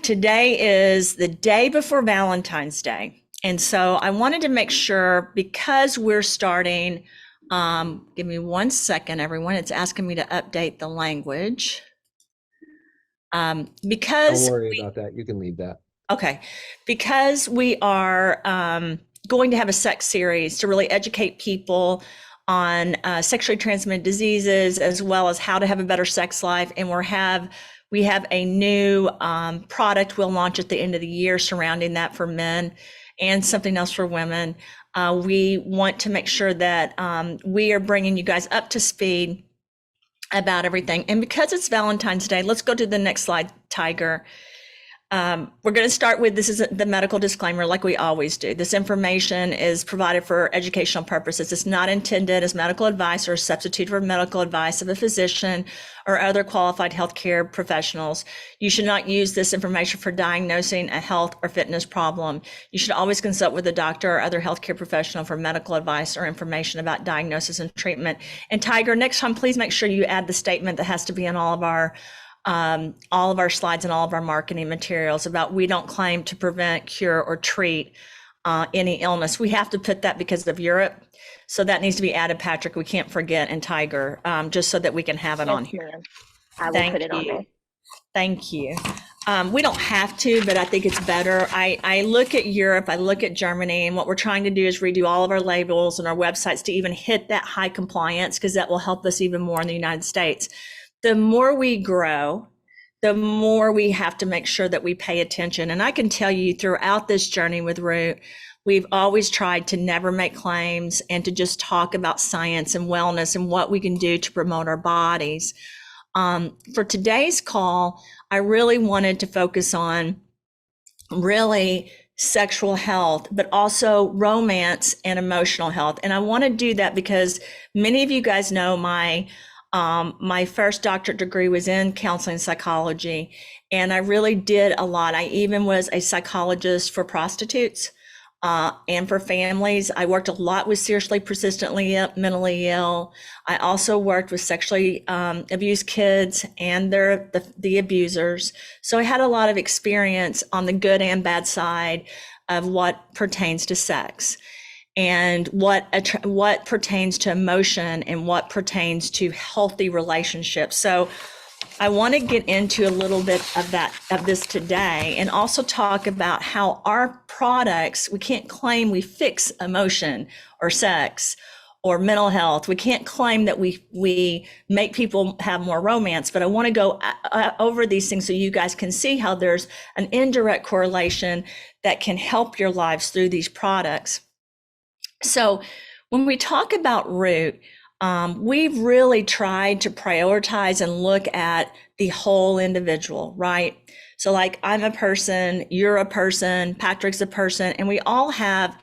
Today is the day before Valentine's Day. And so I wanted to make sure, because we're starting, give me 1 second, everyone. It's asking me to update the language. Because Don't worry about that. You can leave that. Okay, because we are going to have a sex series to really educate people on sexually transmitted diseases, as well as how to have a better sex life. And we have a new product we'll launch at the end of the year surrounding that for men, and something else for women. We want to make sure that we are bringing you guys up to speed about everything. And because it's Valentine's Day, let's go to the next slide, Tiger. We're going to start with, this is the medical disclaimer, like we always do. This information is provided for educational purposes. It's not intended as medical advice or a substitute for medical advice of a physician or other qualified healthcare professionals. You should not use this information for diagnosing a health or fitness problem. You should always consult with a doctor or other healthcare professional for medical advice or information about diagnosis and treatment. And Tiger, next time, please make sure you add the statement that has to be in all of our slides and all of our marketing materials about, we don't claim to prevent, cure, or treat any illness. We have to put that because of Europe. So that needs to be added, Patrick. We can't forget, and Tiger, just so that we can have it on here. I will put it on there. Thank you. We don't have to, but I think it's better. I look at Europe, I look at Germany, and what we're trying to do is redo all of our labels and our websites to even hit that high compliance, because that will help us even more in the United States. The more we grow, the more we have to make sure that we pay attention. And I can tell you, throughout this journey with Root, we've always tried to never make claims and to just talk about science and wellness and what we can do to promote our bodies. For today's call, I really wanted to focus on really sexual health, but also romance and emotional health. And I want to do that because many of you guys know my first doctorate degree was in counseling psychology, and I really did a lot. I even was a psychologist for prostitutes and for families. I worked a lot with seriously, persistently mentally ill. I also worked with sexually abused kids and the abusers. So I had a lot of experience on the good and bad side of what pertains to sex, and what pertains to emotion, and what pertains to healthy relationships. So I want to get into a little bit of this today, and also talk about how our products, we can't claim we fix emotion or sex or mental health. We can't claim that we make people have more romance, but I want to go over these things so you guys can see how there's an indirect correlation that can help your lives through these products. So when we talk about Root, we've really tried to prioritize and look at the whole individual, right? So like, I'm a person, you're a person, Patrick's a person, and we all have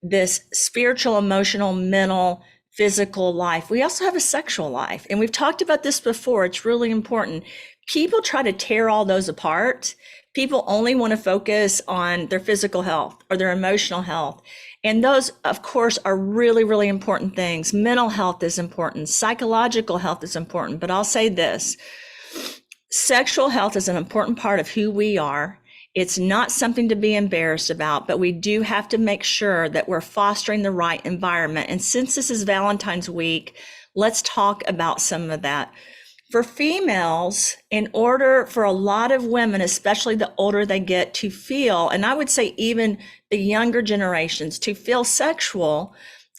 this spiritual, emotional, mental, physical life. We also have a sexual life. And we've talked about this before. It's really important. People try to tear all those apart. People only want to focus on their physical health or their emotional health. And those, of course, are really, really important things. Mental health is important. Psychological health is important. But I'll say this, sexual health is an important part of who we are. It's not something to be embarrassed about, but we do have to make sure that we're fostering the right environment. And since this is Valentine's week, let's talk about some of that. For females, in order for a lot of women, especially the older they get, to feel, and I would say even the younger generations, to feel sexual,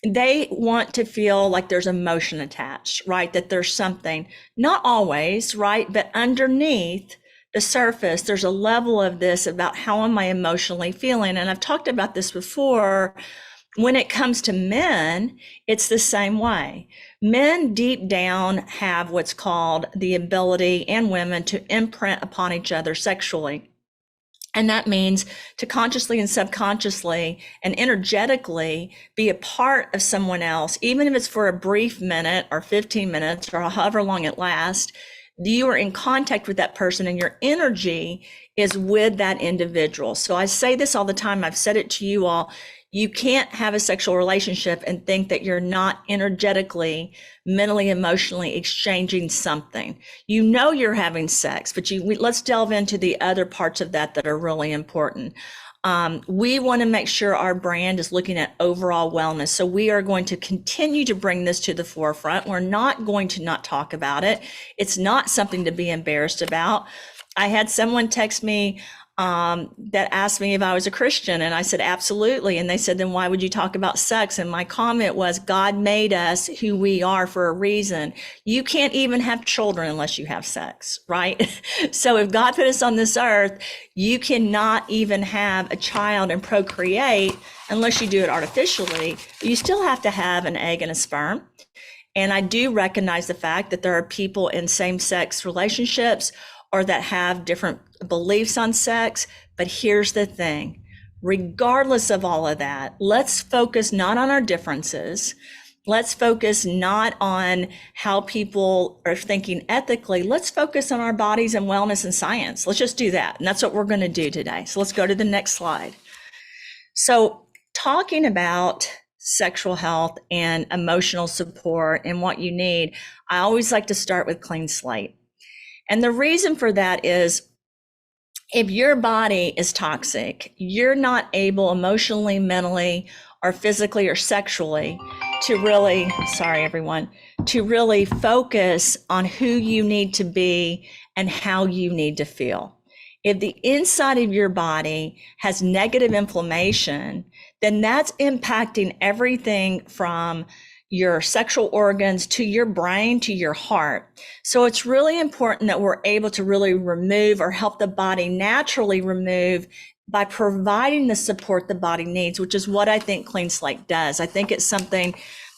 they want to feel like there's emotion attached, right? That there's something, not always, right? But underneath the surface, there's a level of this about how am I emotionally feeling? And I've talked about this before. When it comes to men, it's the same way. Men deep down have what's called the ability, and women, to imprint upon each other sexually. And that means to consciously and subconsciously and energetically be a part of someone else, even if it's for a brief minute or 15 minutes or however long it lasts. You are in contact with that person, and your energy is with that individual. So I say this all the time. I've said it to you all. You can't have a sexual relationship and think that you're not energetically, mentally, emotionally exchanging something. You know you're having sex, but let's delve into the other parts of that that are really important. We want to make sure our brand is looking at overall wellness. So we are going to continue to bring this to the forefront. We're not going to not talk about it. It's not something to be embarrassed about. I had someone text me that asked me if I was a Christian, and I said, absolutely. And they said, then why would you talk about sex? And my comment was, God made us who we are for a reason. You can't even have children unless you have sex, right? So if God put us on this earth, you cannot even have a child and procreate unless you do it artificially. You still have to have an egg and a sperm. And I do recognize the fact that there are people in same-sex relationships or that have different beliefs on sex. But here's the thing, regardless of all of that, let's focus not on our differences. Let's focus not on how people are thinking ethically. Let's focus on our bodies and wellness and science. Let's just do that. And that's what we're going to do today. So let's go to the next slide. So talking about sexual health and emotional support and what you need, I always like to start with clean slate. And the reason for that is if your body is toxic, you're not able emotionally, mentally, or physically or sexually to really, to really focus on who you need to be and how you need to feel. If the inside of your body has negative inflammation, then that's impacting everything from your sexual organs to your brain to your heart. So it's really important that we're able to really remove or help the body naturally remove by providing the support the body needs, which is what I think Clean Slate does. I think it's something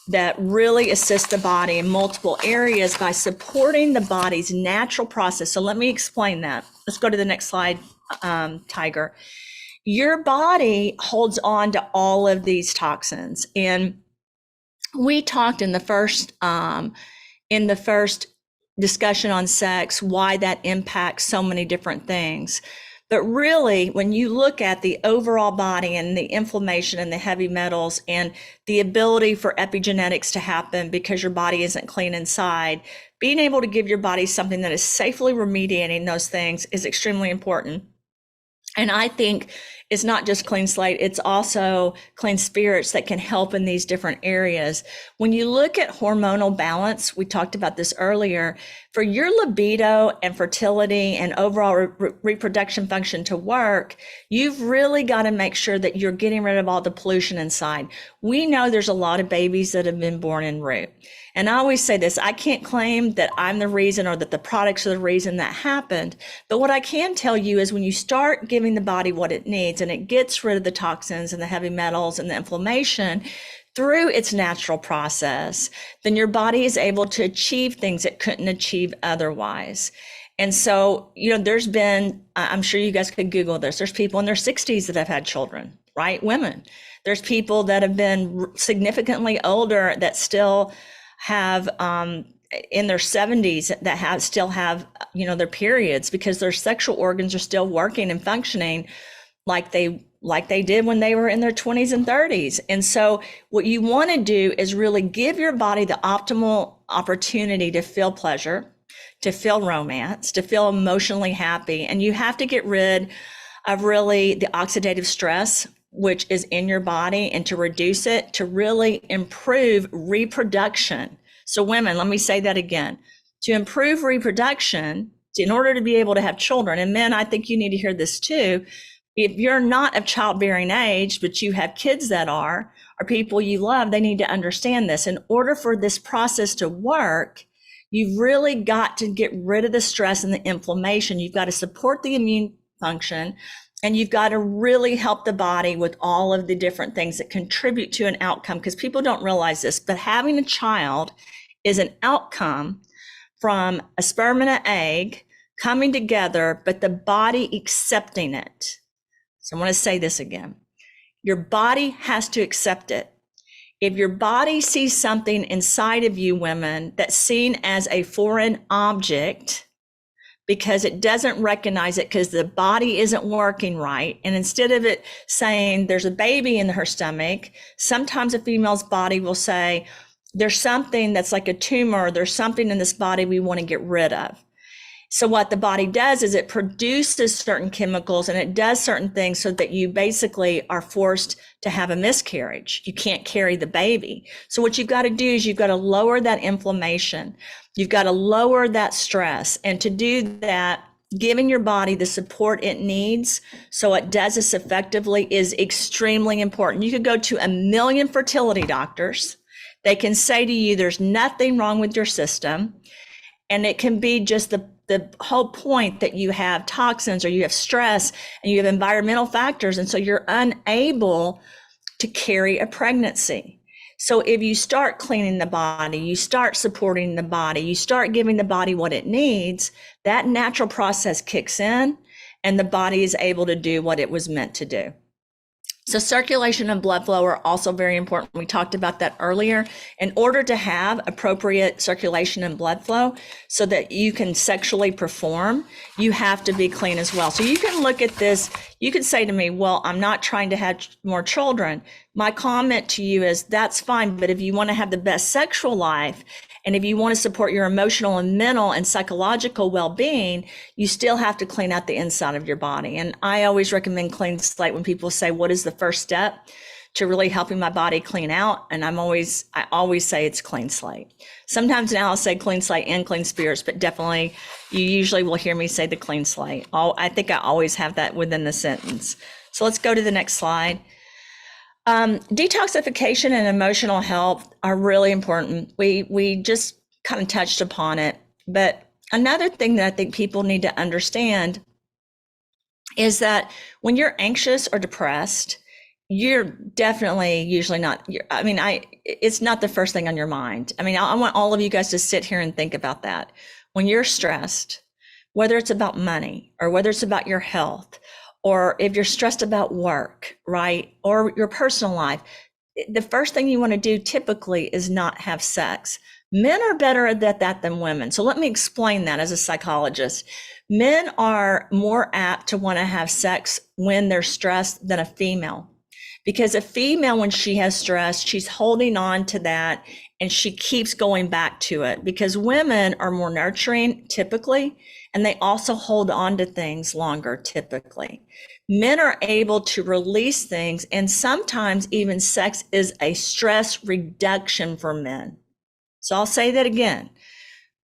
that really assists the body in multiple areas by supporting the body's natural process. So let me explain that. Let's go to the next slide, Tiger. Your body holds on to all of these toxins, and we talked in the first discussion on sex, why that impacts so many different things. But really, when you look at the overall body and the inflammation and the heavy metals and the ability for epigenetics to happen because your body isn't clean inside, being able to give your body something that is safely remediating those things is extremely important. And I think it's not just clean slate, it's also clean spirits that can help in these different areas. When you look at hormonal balance, we talked about this earlier, for your libido and fertility and overall reproduction function to work, you've really got to make sure that you're getting rid of all the pollution inside. We know there's a lot of babies that have been born in root. And I always say this, I can't claim that I'm the reason or that the products are the reason that happened. But what I can tell you is when you start giving the body what it needs and it gets rid of the toxins and the heavy metals and the inflammation through its natural process, then your body is able to achieve things it couldn't achieve otherwise. And so, there's been, I'm sure you guys could Google this, there's people in their 60s that have had children, right? Women. There's people that have been significantly older that still have in their 70s that still have their periods because their sexual organs are still working and functioning like they did when they were in their 20s and 30s. And so what you want to do is really give your body the optimal opportunity to feel pleasure, to feel romance, to feel emotionally happy. And you have to get rid of really the oxidative stress which is in your body, and to reduce it to really improve reproduction. So women, let me say that again, to improve reproduction, in order to be able to have children, and men, I think you need to hear this too, if you're not of childbearing age, but you have kids that are, or people you love, they need to understand this. In order for this process to work, you've really got to get rid of the stress and the inflammation. You've got to support the immune function, and you've got to really help the body with all of the different things that contribute to an outcome, because people don't realize this, but having a child is an outcome from a sperm and an egg coming together, but the body accepting it. So I want to say this again. Your body has to accept it. If your body sees something inside of you, women, that's seen as a foreign object, because it doesn't recognize it because the body isn't working right. And instead of it saying there's a baby in her stomach, sometimes a female's body will say, there's something that's like a tumor, there's something in this body we want to get rid of. So what the body does is it produces certain chemicals and it does certain things so that you basically are forced to have a miscarriage. You can't carry the baby. So what you've got to do is you've got to lower that inflammation. You've got to lower that stress. And to do that, giving your body the support it needs so it does this effectively is extremely important. You could go to 1 million fertility doctors. They can say to you, there's nothing wrong with your system. And it can be just the whole point that you have toxins or you have stress and you have environmental factors. And so you're unable to carry a pregnancy. So if you start cleaning the body, you start supporting the body, you start giving the body what it needs, that natural process kicks in and the body is able to do what it was meant to do. So circulation and blood flow are also very important. We talked about that earlier. In order to have appropriate circulation and blood flow so that you can sexually perform, you have to be clean as well. So you can look at this, you can say to me, well, I'm not trying to have more children. My comment to you is that's fine, but if you want to have the best sexual life, and if you want to support your emotional and mental and psychological well-being, you still have to clean out the inside of your body. And I always recommend clean slate when people say, what is the first step to really helping my body clean out? And I always say it's clean slate. Sometimes now I'll say clean slate and clean spirits, but definitely you usually will hear me say the clean slate. I think I always have that within the sentence. So let's go to the next slide. Detoxification and emotional health are really important. We just kind of touched upon it. But another thing that I think people need to understand is that when you're anxious or depressed, you're definitely usually not, it's not the first thing on your mind. I want all of you guys to sit here and think about that. When you're stressed, whether it's about money or whether it's about your health, or if you're stressed about work, right? Or your personal life, the first thing you want to do typically is not have sex. Men are better at that than women. So let me explain that as a psychologist. Men are more apt to want to have sex when they're stressed than a female. Because a female, when she has stress, she's holding on to that and she keeps going back to it. Because women are more nurturing typically, and they also hold on to things longer typically. Men are able to release things, and sometimes even sex is a stress reduction for men. So I'll say that again.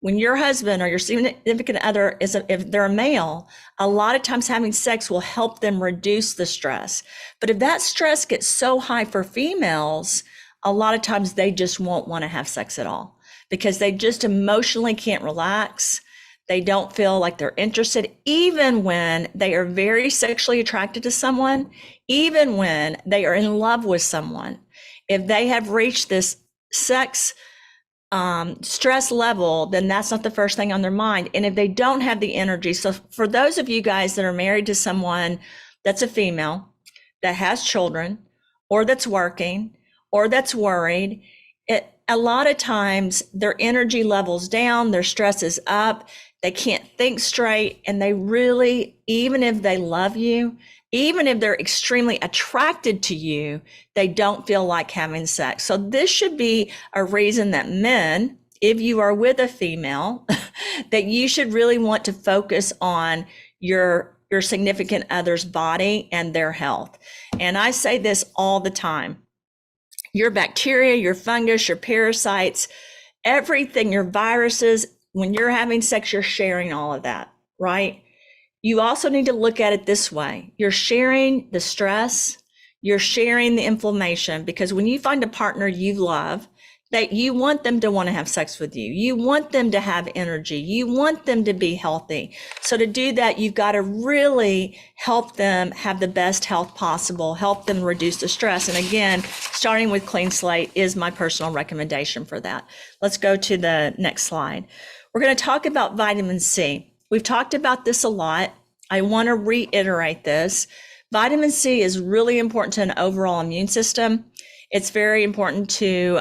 When your husband or your significant other if they're a male, a lot of times having sex will help them reduce the stress. But if that stress gets so high for females, a lot of times they just won't want to have sex at all because they just emotionally can't relax. They don't feel like they're interested, even when they are very sexually attracted to someone, even when they are in love with someone. If they have reached this sex stress level, then that's not the first thing on their mind. And if they don't have the energy, so for those of you guys that are married to someone that's a female, that has children, or that's working, or that's worried, a lot of times their energy level's down, their stress is up, they can't think straight, and they really, even if they love you, even if they're extremely attracted to you, they don't feel like having sex. So this should be a reason that men, if you are with a female, that you should really want to focus on your significant other's body and their health. And I say this all the time. Your bacteria, your fungus, your parasites, everything, your viruses, when you're having sex, you're sharing all of that, right? You also need to look at it this way. You're sharing the stress, you're sharing the inflammation, because when you find a partner you love, that you want them to want to have sex with you. You want them to have energy. You want them to be healthy. So to do that, you've got to really help them have the best health possible, help them reduce the stress. And again, starting with clean slate is my personal recommendation for that. Let's go to the next slide. We're going to talk about vitamin C. We've talked about this a lot. I want to reiterate this. Vitamin C is really important to an overall immune system. It's very important to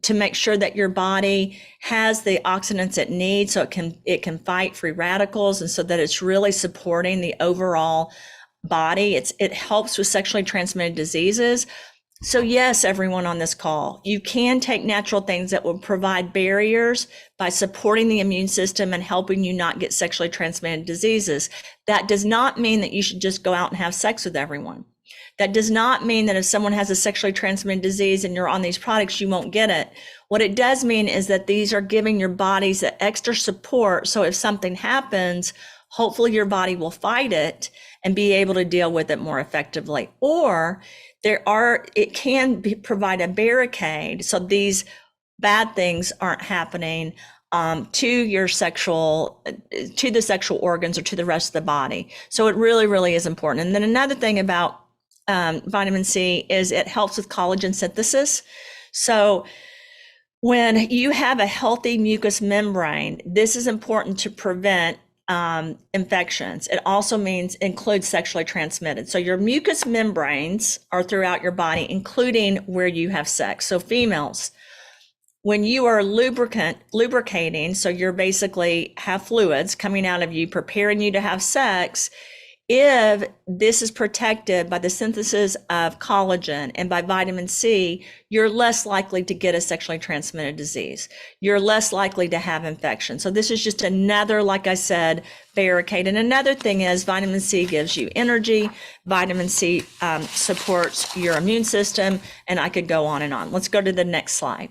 make sure that your body has the oxidants it needs, so it can fight free radicals, and so that it's really supporting the overall body. It helps with sexually transmitted diseases. So yes, everyone on this call, you can take natural things that will provide barriers by supporting the immune system and helping you not get sexually transmitted diseases. That does not mean that you should just go out and have sex with everyone. That does not mean that if someone has a sexually transmitted disease and you're on these products, you won't get it. What it does mean is that these are giving your bodies the extra support. So if something happens, hopefully your body will fight it and be able to deal with it more effectively. Or it can provide a barricade so these bad things aren't happening to the sexual organs or to the rest of the body. So it really, really is important. And then another thing about vitamin C is it helps with collagen synthesis. So when you have a healthy mucous membrane, this is important to prevent infections. It also includes sexually transmitted. So your mucous membranes are throughout your body, including where you have sex. So females, when you are lubricating, so you're basically have fluids coming out of you, preparing you to have sex, if this is protected by the synthesis of collagen and by vitamin C, you're less likely to get a sexually transmitted disease. You're less likely to have infection. So this is just another, like I said, barricade. And another thing is vitamin C gives you energy. Vitamin C supports your immune system, and I could go on and on. Let's go to the next slide.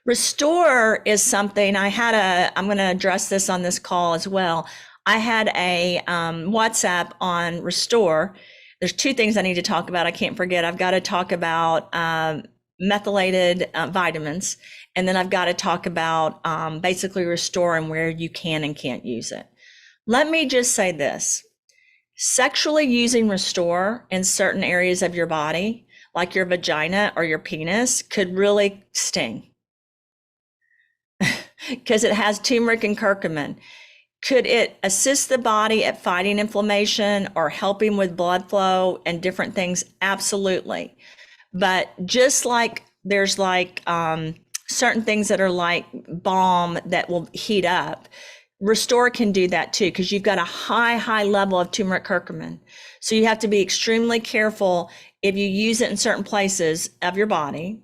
Restore is something I'm going to address this on this call as well. I had a WhatsApp on Restore. There's two things I need to talk about. I can't forget. I've got to talk about methylated vitamins, and then I've got to talk about basically Restore and where you can and can't use it. Let me just say this. Sexually using Restore in certain areas of your body, like your vagina or your penis, could really sting because it has turmeric and curcumin. Could it assist the body at fighting inflammation or helping with blood flow and different things? Absolutely. But just like there's certain things that are like balm that will heat up, Restore can do that too, because you've got a high level of turmeric curcumin. So you have to be extremely careful if you use it in certain places of your body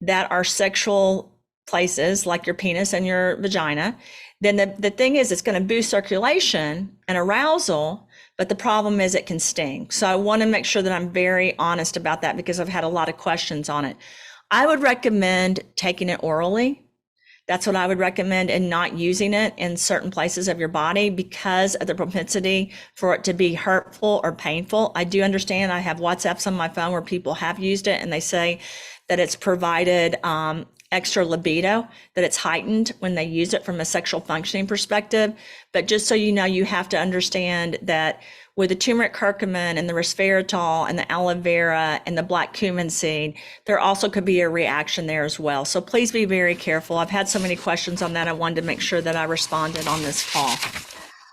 that are sexual places like your penis and your vagina. Then the thing is, it's going to boost circulation and arousal, but the problem is it can sting. So I want to make sure that I'm very honest about that because I've had a lot of questions on it. I would recommend taking it orally. That's what I would recommend, and not using it in certain places of your body because of the propensity for it to be hurtful or painful. I do understand. I have WhatsApps on my phone where people have used it and they say that it's provided extra libido, that it's heightened when they use it from a sexual functioning perspective. But just so you know, you have to understand that with the turmeric curcumin and the resveratrol and the aloe vera and the black cumin seed, there also could be a reaction there as well. So please be very careful. I've had so many questions on that. I wanted to make sure that I responded on this call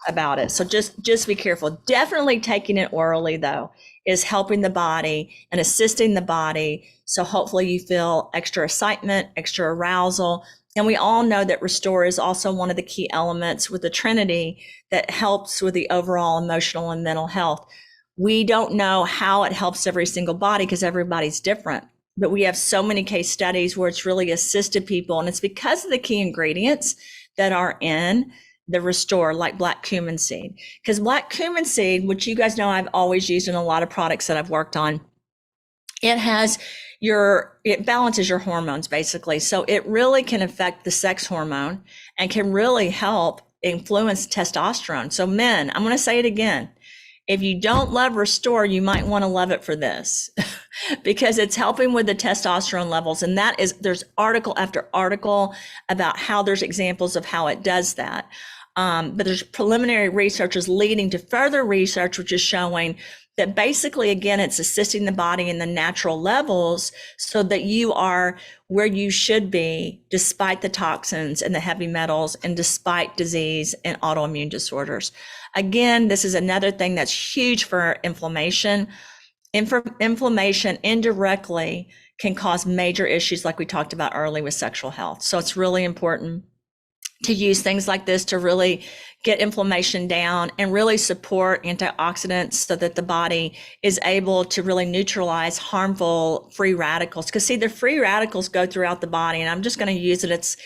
about it. So just be careful. Definitely taking it orally though is helping the body and assisting the body. So hopefully you feel extra excitement, extra arousal. And we all know that Restore is also one of the key elements with the Trinity that helps with the overall emotional and mental health. We don't know how it helps every single body because everybody's different, but we have so many case studies where it's really assisted people. And it's because of the key ingredients that are in the Restore, like black cumin seed. Because black cumin seed, which you guys know I've always used in a lot of products that I've worked on, it balances your hormones basically. So it really can affect the sex hormone and can really help influence testosterone. So men, I'm going to say it again. If you don't love Restore, you might want to love it for this because it's helping with the testosterone levels. And there's article after article about how there's examples of how it does that. But there's preliminary research is leading to further research, which is showing that basically, again, it's assisting the body in the natural levels so that you are where you should be despite the toxins and the heavy metals and despite disease and autoimmune disorders. Again, this is another thing that's huge for inflammation. inflammation indirectly can cause major issues like we talked about earlier with sexual health. So it's really important to use things like this to really get inflammation down and really support antioxidants so that the body is able to really neutralize harmful free radicals. Because see, the free radicals go throughout the body, and I'm just going to use it.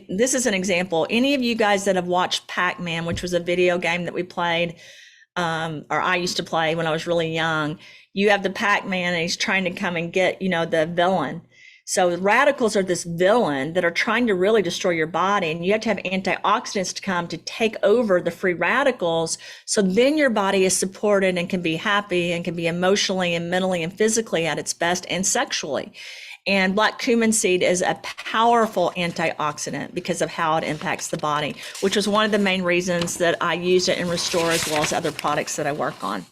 This is an example. Any of you guys that have watched Pac-Man, which was a video game that we played, or I used to play when I was really young, you have the Pac-Man and he's trying to come and get, the villain. So the radicals are this villain that are trying to really destroy your body, and you have to have antioxidants to come to take over the free radicals. So then your body is supported and can be happy and can be emotionally and mentally and physically at its best and sexually. And black cumin seed is a powerful antioxidant because of how it impacts the body, which was one of the main reasons that I use it in Restore as well as other products that I work on.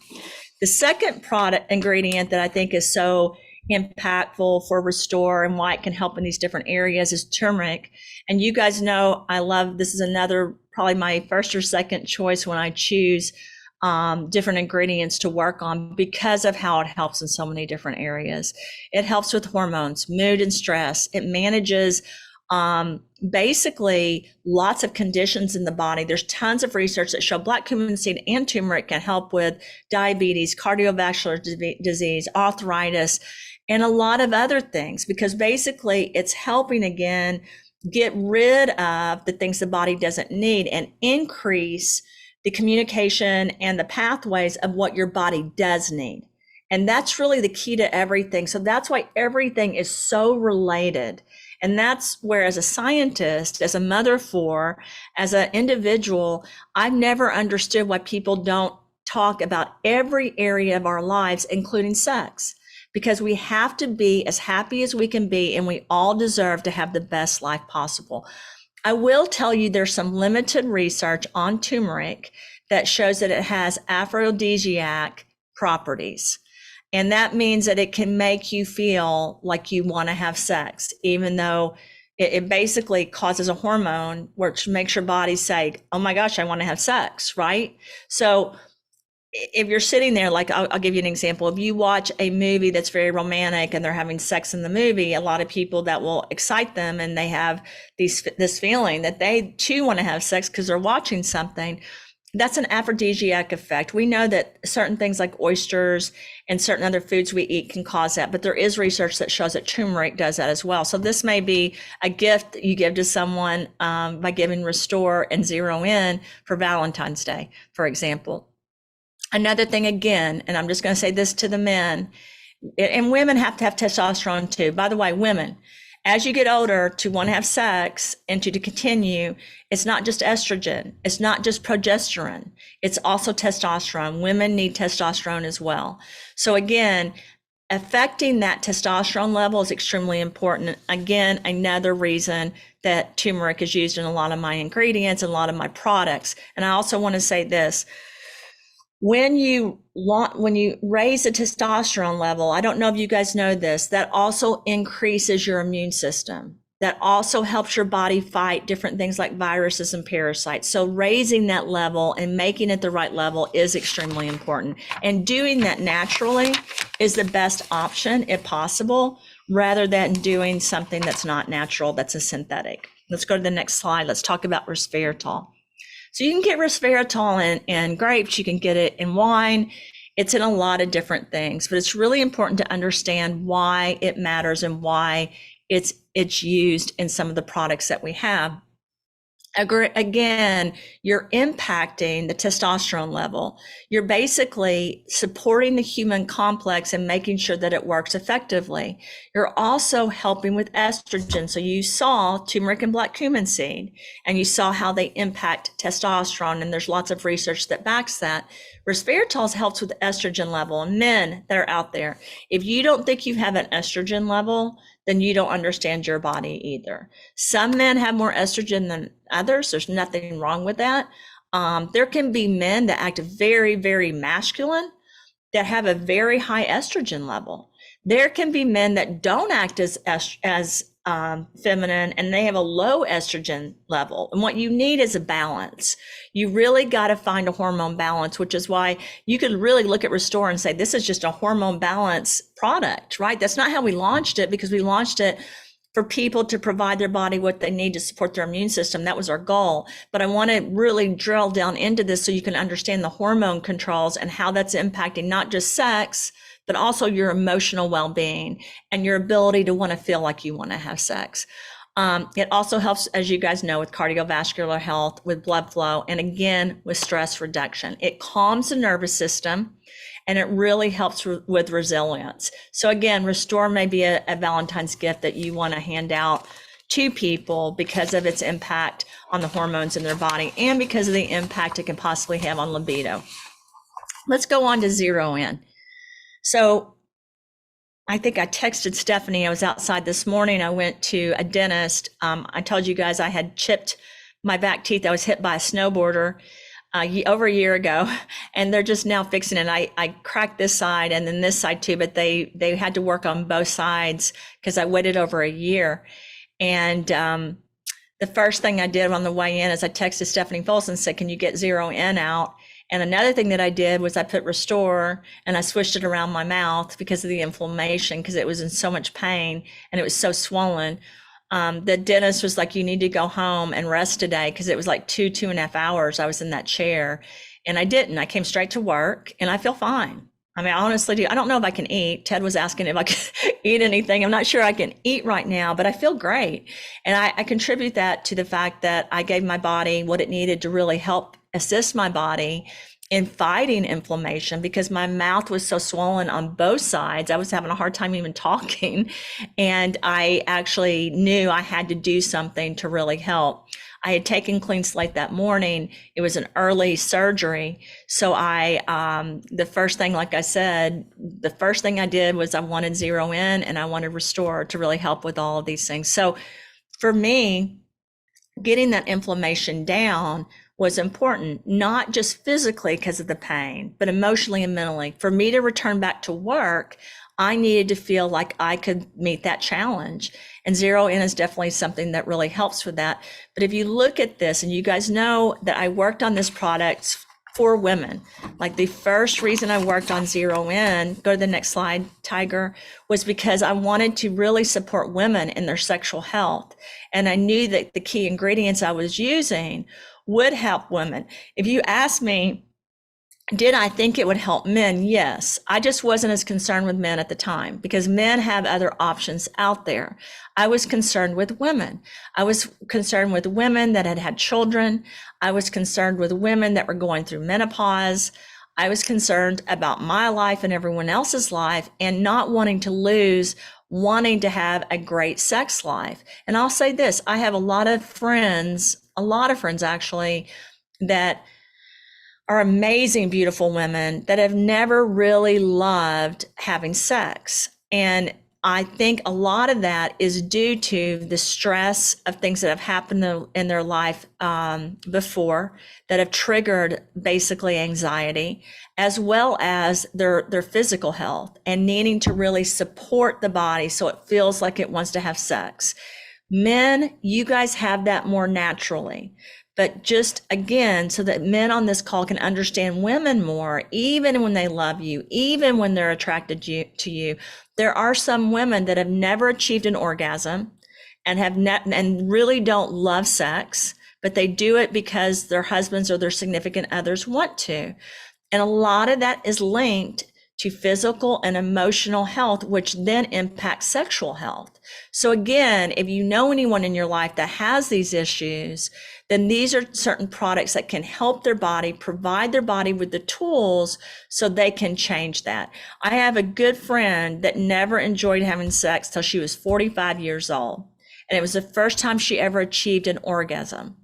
The second product ingredient that I think is so impactful for Restore and why it can help in these different areas is turmeric. And you guys know I love, this is another, probably my first or second choice when I choose different ingredients to work on because of how it helps in so many different areas. It helps with hormones, mood, and stress. It manages basically lots of conditions in the body. There's tons of research that show black cumin seed and turmeric can help with diabetes, cardiovascular disease, arthritis, and a lot of other things, because basically it's helping again get rid of the things the body doesn't need and increase the communication and the pathways of what your body does need. And that's really the key to everything. So that's why everything is so related. And that's where, as a scientist, as a mother of four, as an individual, I've never understood why people don't talk about every area of our lives, including sex, because we have to be as happy as we can be, and we all deserve to have the best life possible. I will tell you there's some limited research on turmeric that shows that it has aphrodisiac properties. And that means that it can make you feel like you want to have sex, even though it basically causes a hormone which makes your body say, oh my gosh, I want to have sex, right? So if you're sitting there, like I'll give you an example. If you watch a movie that's very romantic and they're having sex in the movie, a lot of people that will excite them and they have this feeling that they too want to have sex because they're watching something. That's an aphrodisiac effect. We know that certain things like oysters and certain other foods we eat can cause that, but there is research that shows that turmeric does that as well. So this may be a gift that you give to someone by giving Restore and Zero In for Valentine's Day, for example. Another thing again, and I'm just going to say this to the men, and women have to have testosterone too. By the way, women, as you get older, to want to have sex and to continue, it's not just estrogen. It's not just progesterone. It's also testosterone. Women need testosterone as well. So again, affecting that testosterone level is extremely important. Again, another reason that turmeric is used in a lot of my ingredients and a lot of my products. And I also want to say this. When you raise the testosterone level, I don't know if you guys know this, that also increases your immune system. That also helps your body fight different things like viruses and parasites. So raising that level and making it the right level is extremely important. And doing that naturally is the best option if possible, rather than doing something that's not natural, that's a synthetic. Let's go to the next slide. Let's talk about resveratrol. So you can get resveratrol in grapes, you can get it in wine. It's in a lot of different things, but it's really important to understand why it matters and why it's used in some of the products that we have. Again, you're impacting the testosterone level. You're basically supporting the human complex and making sure that it works effectively. You're also helping with estrogen. So you saw turmeric and black cumin seed, and you saw how they impact testosterone, and there's lots of research that backs that. Resveratrol helps with the estrogen level. And men that are out there, if you don't think you have an estrogen level, then you don't understand your body either. Some men have more estrogen than others. There's nothing wrong with that. There can be men that act very, very masculine that have a very high estrogen level. There can be men that don't act as feminine, and they have a low estrogen level. And what you need is a balance. You really got to find a hormone balance, which is why you could really look at Restore and say, this is just a hormone balance product, right? That's not how we launched it, because we launched it for people to provide their body what they need to support their immune system. That was our goal. But I want to really drill down into this so you can understand the hormone controls and how that's impacting not just sex, but also your emotional well-being and your ability to want to feel like you want to have sex. It also helps, as you guys know, with cardiovascular health, with blood flow, and again, with stress reduction. It calms the nervous system, and it really helps with resilience. So again, Restore may be a Valentine's gift that you want to hand out to people because of its impact on the hormones in their body and because of the impact it can possibly have on libido. Let's go on to Zero In. So I think I texted Stephanie. I was outside this morning. I went to a dentist. I told you guys I had chipped my back teeth. I was hit by a snowboarder over a year ago, and they're just now fixing it. I cracked this side and then this side too, but they had to work on both sides because I waited over a year. And the first thing I did on the way in is I texted Stephanie Folsom and said, can you get Zero In out? And another thing that I did was I put Restore and I swished it around my mouth because of the inflammation, because it was in so much pain and it was so swollen. The dentist was like, you need to go home and rest today, because it was like 2.5 hours I was in that chair. And I didn't. I came straight to work and I feel fine. I mean, I honestly do. I don't know if I can eat. Ted was asking if I could eat anything. I'm not sure I can eat right now, but I feel great. And I contribute that to the fact that I gave my body what it needed to really help assist my body in fighting inflammation, because my mouth was so swollen on both sides. I was having a hard time even talking. And I actually knew I had to do something to really help. I had taken Clean Slate that morning. It was an early surgery. So the first thing, like I said, the first thing I did was I wanted Zero In and I wanted Restore to really help with all of these things. So for me, getting that inflammation down was important, not just physically because of the pain, but emotionally and mentally. For me to return back to work, I needed to feel like I could meet that challenge. And Zero In is definitely something that really helps with that. But if you look at this, and you guys know that I worked on this product for women. Like the first reason I worked on Zero In, go to the next slide, Tiger, was because I wanted to really support women in their sexual health. And I knew that the key ingredients I was using would help women. If you ask me, did I think it would help men? Yes. I just wasn't as concerned with men at the time because men have other options out there. I was concerned with women. I was concerned with women that had had children. I was concerned with women that were going through menopause. I was concerned about my life and everyone else's life and not wanting to lose, wanting to have a great sex life. And I'll say this, I have a lot of friends actually, that are amazing, beautiful women that have never really loved having sex. And I think a lot of that is due to the stress of things that have happened in their life before that have triggered basically anxiety, as well as their physical health and needing to really support the body so it feels like it wants to have sex. Men, you guys have that more naturally. But just again, so that men on this call can understand women more, even when they love you, even when they're attracted to you, there are some women that have never achieved an orgasm and and really don't love sex, but they do it because their husbands or their significant others want to. And a lot of that is linked to physical and emotional health, which then impacts sexual health. So again, if you know anyone in your life that has these issues, then these are certain products that can help their body, provide their body with the tools so they can change that. I have a good friend that never enjoyed having sex till she was 45 years old. And it was the first time she ever achieved an orgasm.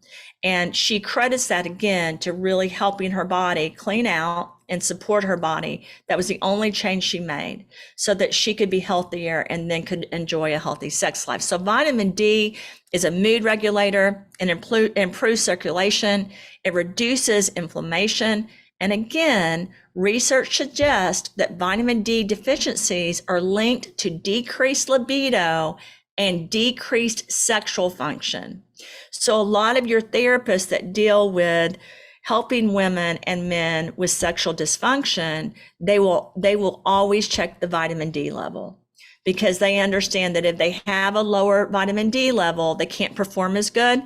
And she credits that again to really helping her body clean out and support her body. That was the only change she made so that she could be healthier and then could enjoy a healthy sex life. So vitamin D is a mood regulator and improves circulation. It reduces inflammation. And again, research suggests that vitamin D deficiencies are linked to decreased libido and decreased sexual function. So a lot of your therapists that deal with helping women and men with sexual dysfunction, they will always check the vitamin D level, because they understand that if they have a lower vitamin D level, they can't perform as good,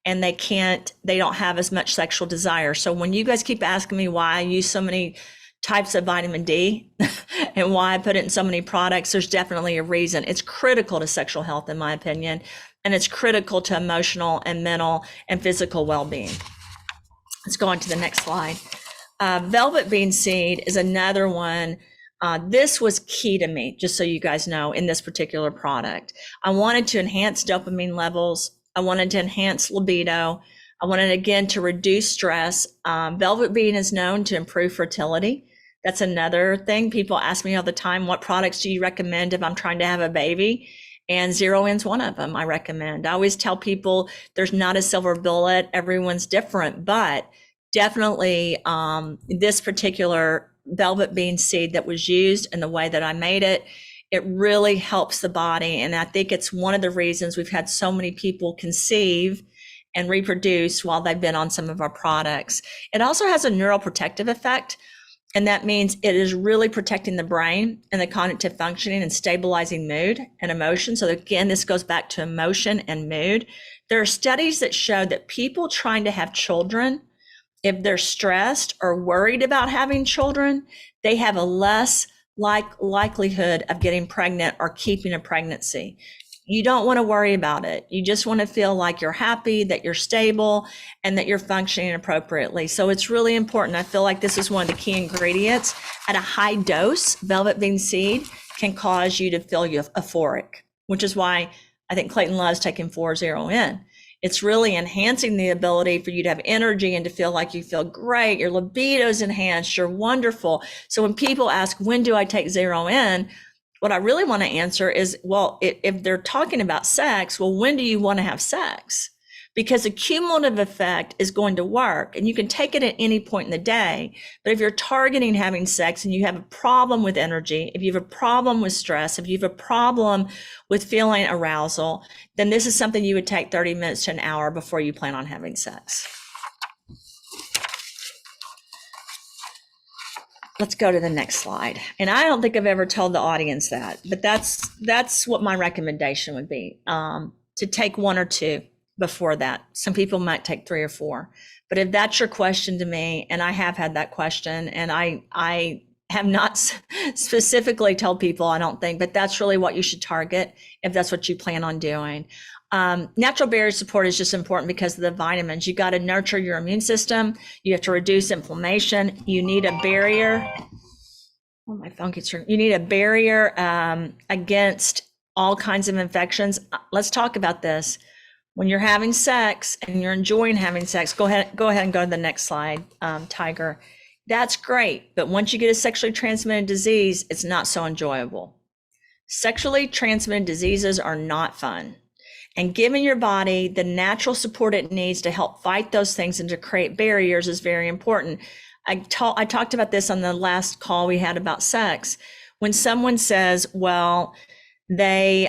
and they don't have as much sexual desire. So when you guys keep asking me why I use so many types of vitamin D and why I put it in so many products, there's definitely a reason. It's critical to sexual health, in my opinion, and it's critical to emotional and mental and physical well-being. Let's go on to the next slide. Velvet bean seed is another one. This was key to me, just so you guys know, in this particular product. I wanted to enhance dopamine levels. I wanted to enhance libido. I wanted, again, to reduce stress. Velvet bean is known to improve fertility. That's another thing. People ask me all the time, what products do you recommend if I'm trying to have a baby? And Zero In's one of them I recommend. I always tell people there's not a silver bullet. Everyone's different, but definitely this particular velvet bean seed that was used and the way that I made it, it really helps the body. And I think it's one of the reasons we've had so many people conceive and reproduce while they've been on some of our products. It also has a neuroprotective effect. And that means it is really protecting the brain and the cognitive functioning and stabilizing mood and emotion. So again, this goes back to emotion and mood. There are studies that show that people trying to have children, if they're stressed or worried about having children, they have a less likelihood of getting pregnant or keeping a pregnancy. You don't want to worry about it. You just want to feel like you're happy, that you're stable, and that you're functioning appropriately. So it's really important. I feel like this is one of the key ingredients. At a high dose, velvet bean seed can cause you to feel euphoric, which is why I think Clayton loves taking 4-0N. It's really enhancing the ability for you to have energy and to feel like you feel great. Your libido's enhanced. You're wonderful. So when people ask, when do I take 0N? What I really want to answer is, well, if they're talking about sex, well, when do you want to have sex? Because the cumulative effect is going to work, and you can take it at any point in the day. But if you're targeting having sex and you have a problem with energy, if you have a problem with stress, if you have a problem with feeling arousal, then this is something you would take 30 minutes to an hour before you plan on having sex. Let's go to the next slide. And I don't think I've ever told the audience that, but that's what my recommendation would be, to take 1 or 2 before that. Some people might take 3 or 4, but if that's your question to me, and I have had that question, and I have not specifically told people, I don't think, but that's really what you should target if that's what you plan on doing. Natural barrier support is just important because of the vitamins. You got to nurture your immune system. You have to reduce inflammation. You need a barrier. Oh, my phone keeps ringing. You need a barrier against all kinds of infections. Let's talk about this. When you're having sex and you're enjoying having sex, go ahead and go to the next slide, Tiger. That's great. But once you get a sexually transmitted disease, it's not so enjoyable. Sexually transmitted diseases are not fun. And giving your body the natural support it needs to help fight those things and to create barriers is very important. I talked about this on the last call we had about sex. When someone says, well, they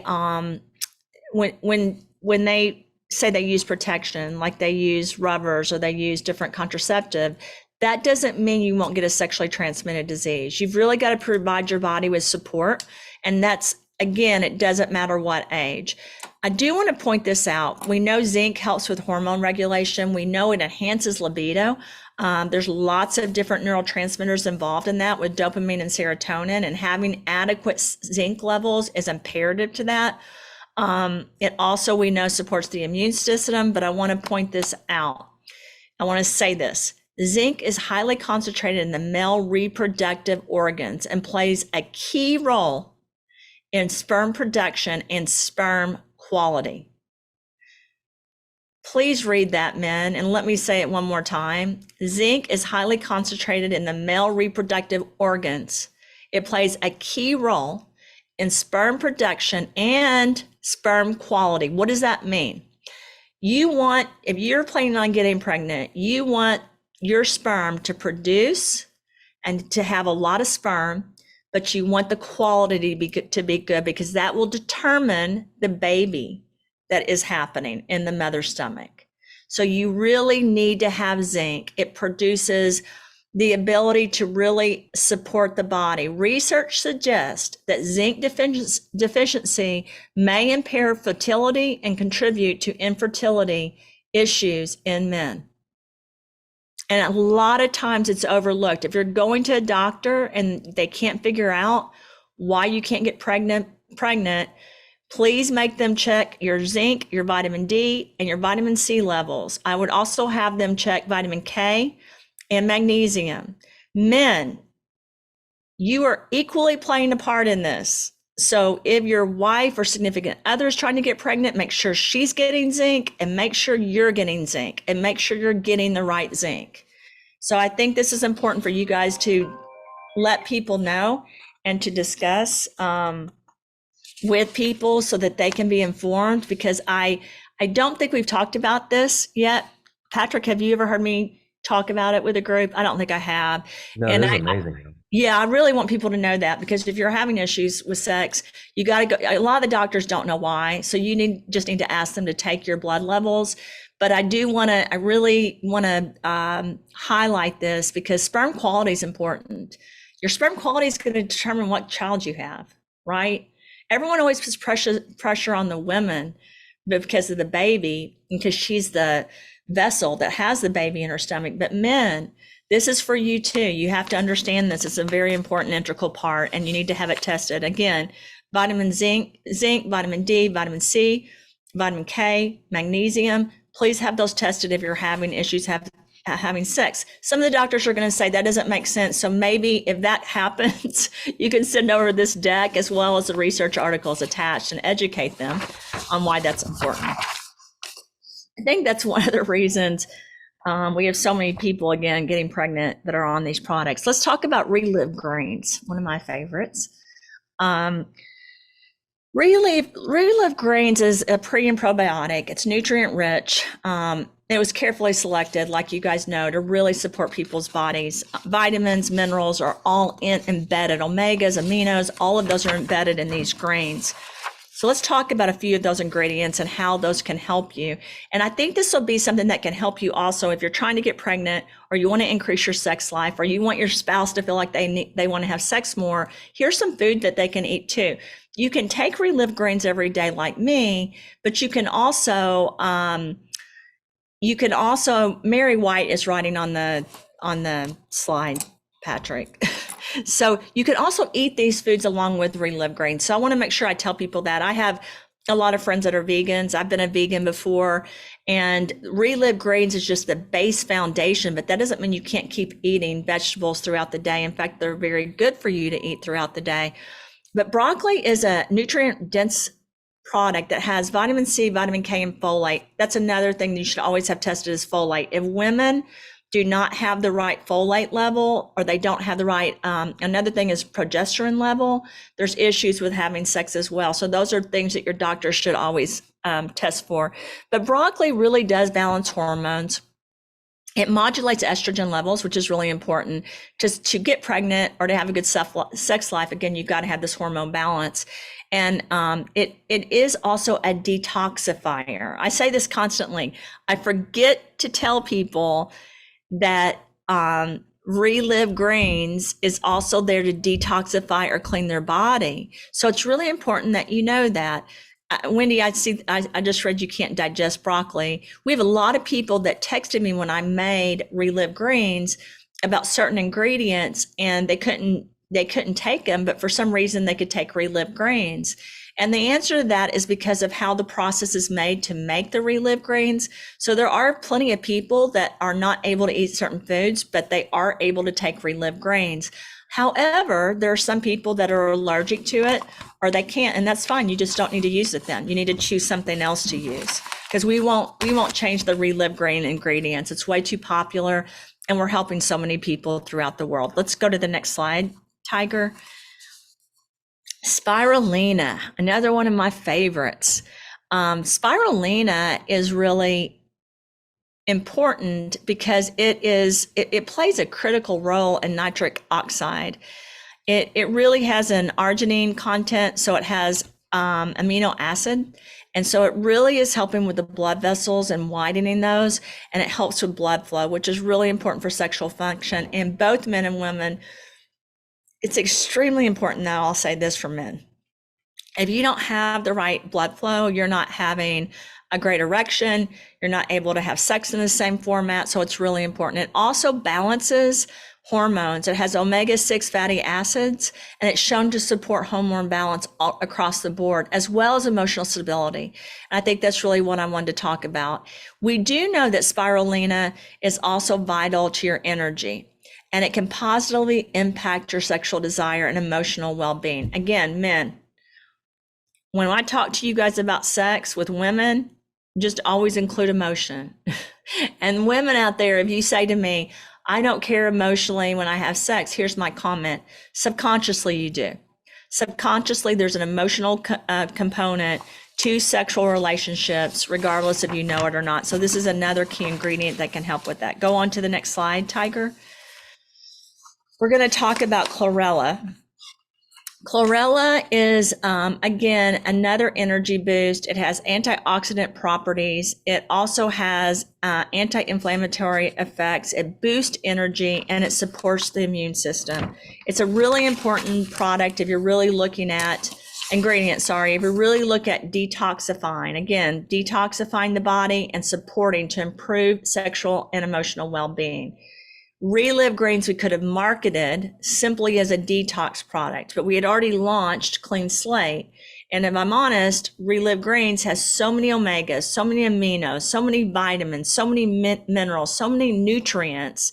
when they say they use protection, like they use rubbers or they use different contraceptive, that doesn't mean you won't get a sexually transmitted disease. You've really got to provide your body with support. And that's, again, it doesn't matter what age. I do want to point this out. We know zinc helps with hormone regulation. We know it enhances libido. There's lots of different neurotransmitters involved in that with dopamine and serotonin, and having adequate zinc levels is imperative to that. It also, we know, supports the immune system, but I want to point this out. I want to say this. Zinc is highly concentrated in the male reproductive organs and plays a key role in sperm production and sperm quality. Please read that, men, and let me say it one more time. Zinc is highly concentrated in the male reproductive organs. It plays a key role in sperm production and sperm quality. What does that mean? You want, if you're planning on getting pregnant, you want your sperm to produce and to have a lot of sperm but you want the quality to be good because that will determine the baby that is happening in the mother's stomach. So you really need to have zinc. It produces the ability to really support the body. Research suggests that zinc deficiency may impair fertility and contribute to infertility issues in men. And a lot of times it's overlooked. If you're going to a doctor and they can't figure out why you can't get pregnant, please make them check your zinc, your vitamin D, and your vitamin C levels. I would also have them check vitamin K and magnesium. Men, you are equally playing a part in this. So if your wife or significant other is trying to get pregnant, make sure she's getting zinc and make sure you're getting zinc and make sure you're getting the right zinc. So I think this is important for you guys to let people know and to discuss with people so that they can be informed, because I don't think we've talked about this yet. Patrick, have you ever heard me talk about it with a group? I don't think I have. No, and this is amazing. Yeah, I really want people to know that, because if you're having issues with sex, you got to go. A lot of the doctors don't know why. So you just need to ask them to take your blood levels. But I really want to highlight this because sperm quality is important. Your sperm quality is going to determine what child you have, right? Everyone always puts pressure on the women because of the baby, because she's the vessel that has the baby in her stomach. But men, this is for you too. You have to understand this. It's a very important integral part, and you need to have it tested. Again, vitamin zinc, vitamin D, vitamin C, vitamin K, magnesium. Please have those tested if you're having issues having sex. Some of the doctors are going to say that doesn't make sense. So maybe if that happens, you can send over this deck as well as the research articles attached and educate them on why that's important. I think that's one of the reasons we have so many people, again, getting pregnant that are on these products. Let's talk about ReLive Greens, one of my favorites. ReLive Greens is a pre and probiotic. It's nutrient rich. It was carefully selected, like you guys know, to really support people's bodies. Vitamins, minerals are all embedded. Omegas, aminos, all of those are embedded in these greens. So let's talk about a few of those ingredients and how those can help you. And I think this will be something that can help you also if you're trying to get pregnant, or you want to increase your sex life, or you want your spouse to feel like they want to have sex more. Here's some food that they can eat too. You can take ReLive Greens every day like me, but you can also Mary White is writing on the slide, Patrick. So you can also eat these foods along with ReLive Greens. So I want to make sure I tell people that. I have a lot of friends that are vegans. I've been a vegan before, and ReLive Greens is just the base foundation, but that doesn't mean you can't keep eating vegetables throughout the day. In fact, they're very good for you to eat throughout the day. But broccoli is a nutrient-dense product that has vitamin C, vitamin K, and folate. That's another thing you should always have tested is folate. If women do not have the right folate level, or they don't have the right, another thing is progesterone level, there's issues with having sex as well. So those are things that your doctor should always test for. But broccoli really does balance hormones. It modulates estrogen levels, which is really important. Just to get pregnant or to have a good sex life, again, you've got to have this hormone balance. And it is also a detoxifier. I say this constantly. I forget to tell people that ReLive Greens is also there to detoxify or clean their body. So it's really important that you know that. Wendy, I just read you can't digest broccoli. We have a lot of people that texted me when I made ReLive Greens about certain ingredients, and they couldn't take them, but for some reason they could take ReLive Greens. And the answer to that is because of how the process is made to make the ReLive Greens. So there are plenty of people that are not able to eat certain foods, but they are able to take ReLive Greens. However, there are some people that are allergic to it, or they can't, and that's fine. You just don't need to use it then. You need to choose something else to use, because we won't change the ReLive Green ingredients. It's way too popular, and we're helping so many people throughout the world. Let's go to the next slide, Tiger. Spirulina, another one of my favorites. Spirulina is really important because it plays a critical role in nitric oxide. It really has an arginine content, so it has amino acid. And so it really is helping with the blood vessels and widening those, and it helps with blood flow, which is really important for sexual function in both men and women. It's extremely important, though, I'll say this for men. If you don't have the right blood flow, you're not having a great erection, you're not able to have sex in the same format, so it's really important. It also balances hormones. It has omega-6 fatty acids, and it's shown to support hormone balance all across the board, as well as emotional stability. And I think that's really what I wanted to talk about. We do know that spirulina is also vital to your energy, and it can positively impact your sexual desire and emotional well-being. Again, men, when I talk to you guys about sex with women, just always include emotion. And women out there, if you say to me, I don't care emotionally when I have sex, here's my comment. Subconsciously, you do. Subconsciously, there's an emotional component to sexual relationships, regardless if you know it or not. So this is another key ingredient that can help with that. Go on to the next slide, Tiger. We're going to talk about chlorella. Chlorella is, again, another energy boost. It has antioxidant properties. It also has anti-inflammatory effects. It boosts energy, and it supports the immune system. It's a really important product if you're really looking at ingredients, if you really look at detoxifying. Again, detoxifying the body and supporting to improve sexual and emotional well-being. ReLive Greens we could have marketed simply as a detox product, but we had already launched Clean Slate. And if I'm honest, ReLive Greens has so many omegas, so many aminos, so many vitamins, so many minerals, so many nutrients.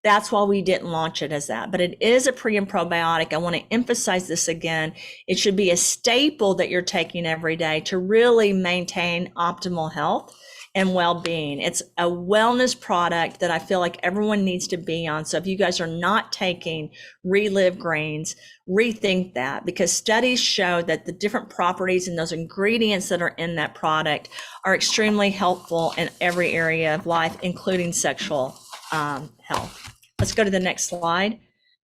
That's why we didn't launch it as that. But it is a pre and probiotic. I want to emphasize this again. It should be a staple that you're taking every day to really maintain optimal health and well-being. It's a wellness product that I feel like everyone needs to be on. So if you guys are not taking ReLive Greens, rethink that, because studies show that the different properties and those ingredients that are in that product are extremely helpful in every area of life, including sexual health. Let's go to the next slide.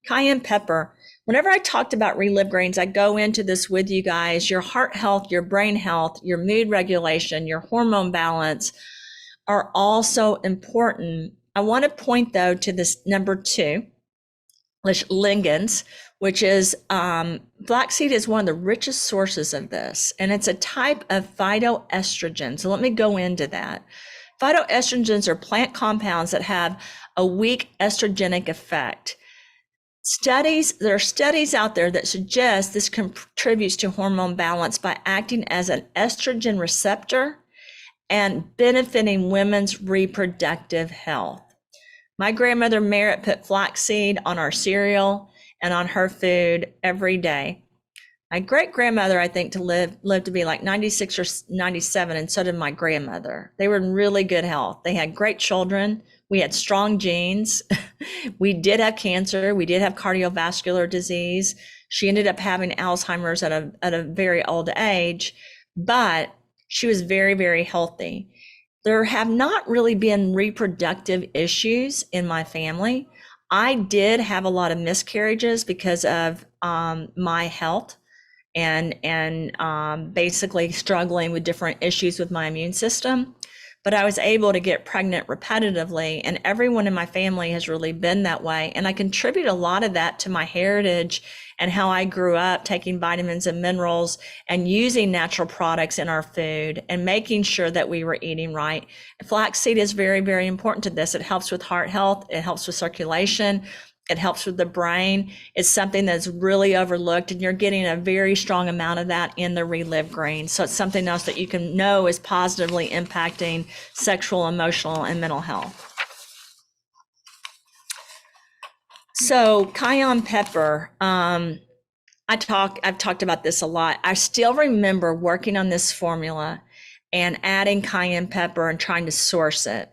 Cayenne pepper. Whenever I talked about ReLive Greens, I go into this with you guys. Your heart health, your brain health, your mood regulation, your hormone balance are also important. I want to point, though, to this number 2, lignans, which is flaxseed is one of the richest sources of this, and it's a type of phytoestrogen. So let me go into that. Phytoestrogens are plant compounds that have a weak estrogenic effect. There are studies out there that suggest this contributes to hormone balance by acting as an estrogen receptor and benefiting women's reproductive health. My grandmother Merritt put flaxseed on our cereal and on her food every day. My great-grandmother, I think, lived to be like 96 or 97, and so did my grandmother. They were in really good health. They had great children. We had strong genes. We did have cancer. We did have cardiovascular disease. She ended up having Alzheimer's at a very old age, but she was very, very healthy. There have not really been reproductive issues in my family. I did have a lot of miscarriages because of my health and basically struggling with different issues with my immune system. But I was able to get pregnant repetitively, and everyone in my family has really been that way. And I contribute a lot of that to my heritage and how I grew up taking vitamins and minerals and using natural products in our food and making sure that we were eating right. Flaxseed is very, very important to this. It helps with heart health. It helps with circulation. It helps with the brain. It's something that's really overlooked, and you're getting a very strong amount of that in the ReLive Greens. So it's something else that you can know is positively impacting sexual, emotional, and mental health. So cayenne pepper, I've talked about this a lot. I still remember working on this formula and adding cayenne pepper and trying to source it.